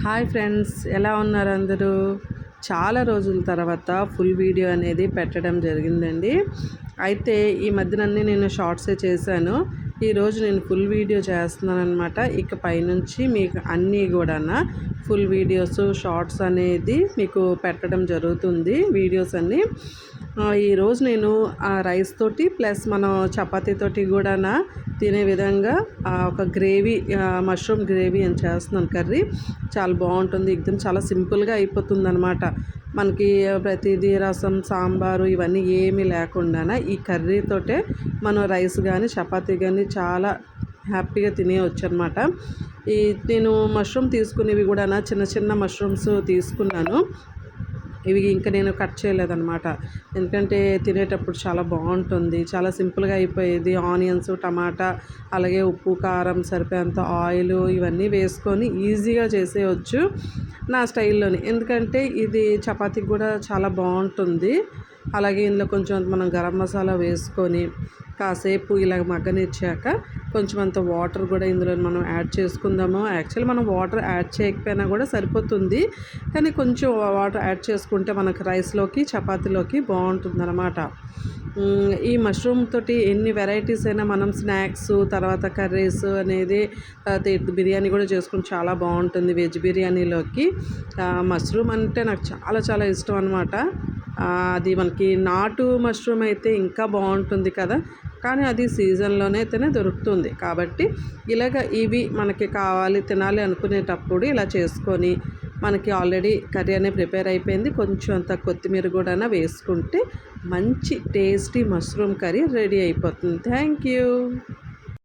Hi friends, ఎలా ఉన్నారు అందరూ? చాలా రోజుల తర్వాత ఫుల్ వీడియో అనేది పెట్టడం జరిగిందండి. అయితే ఈ మధ్యనన్నీ నేను షార్ట్సే చేశాను. ఈరోజు నేను ఫుల్ వీడియో చేస్తున్నాను అనమాట. ఇక పైనుంచి మీకు అన్నీ కూడా ఫుల్ వీడియోస్ షార్ట్స్ అనేది మీకు పెట్టడం జరుగుతుంది, వీడియోస్ అన్నీ. ఈరోజు నేను రైస్ తోటి ప్లస్ మనం చపాతీతోటి కూడా తినే విధంగా ఒక గ్రేవీ, మష్రూమ్ గ్రేవీ అని చేస్తున్నాను కర్రీ. చాలా బాగుంటుంది, ఎగ్దమ్ చాలా సింపుల్గా అయిపోతుంది అనమాట. మనకి ప్రతిదీ రసం, సాంబారు ఇవన్నీ ఏమీ లేకుండా ఈ కర్రీతోటే మనం రైస్ కానీ చపాతీ కానీ చాలా హ్యాపీగా తినేయచ్చు అనమాట. నేను మష్రూమ్ తీసుకునేవి కూడా చిన్న చిన్న మష్రూమ్స్ తీసుకున్నాను. ఇవి ఇంకా నేను కట్ చేయలేదన్నమాట, ఎందుకంటే తినేటప్పుడు చాలా బాగుంటుంది, చాలా సింపుల్గా అయిపోయేది. ఆనియన్స్, టమాటా, అలాగే ఉప్పు, కారం, సరిపోయేంత ఆయిల్ ఇవన్నీ వేసుకొని ఈజీగా చేసేయచ్చు నా స్టైల్లోని. ఎందుకంటే ఇది చపాతీకి కూడా చాలా బాగుంటుంది. అలాగే ఇందులో కొంచెం మనం గరం మసాలా వేసుకొని కాసేపు ఇలా మగ్గనిచ్చాక కొంచెం అంత వాటర్ కూడా ఇందులో మనం యాడ్ చేసుకుందాము. యాక్చువల్లీ మనం వాటర్ యాడ్ చేయకపోయినా కూడా సరిపోతుంది, కానీ కొంచెం వాటర్ యాడ్ చేసుకుంటే మనకు రైస్లోకి చపాతీలోకి బాగుంటుంది అన్నమాట. ఈ మష్రూమ్ తోటి ఎన్ని వెరైటీస్ అయినా మనం స్నాక్స్, తర్వాత కర్రీస్ అనేది, బిర్యానీ కూడా చేసుకుని చాలా బాగుంటుంది. వెజ్ బిర్యానీలోకి మష్రూమ్ అంటే నాకు చాలా చాలా ఇష్టం అనమాట. అది మనకి నాటు మష్రూమ్ అయితే ఇంకా బాగుంటుంది కదా, కానీ అది సీజన్లోనే అయితేనే దొరుకుతుంది. కాబట్టి ఇలాగ ఇవి మనకి కావాలి, తినాలి అనుకునేటప్పుడు ఇలా చేసుకొని, మనకి ఆల్రెడీ కర్రీ అనేది ప్రిపేర్ అయిపోయింది, కొంచెం అంత కొత్తిమీర కూడా వేసుకుంటే మంచి టేస్టీ మష్రూమ్ కర్రీ రెడీ అయిపోతుంది. Thank you.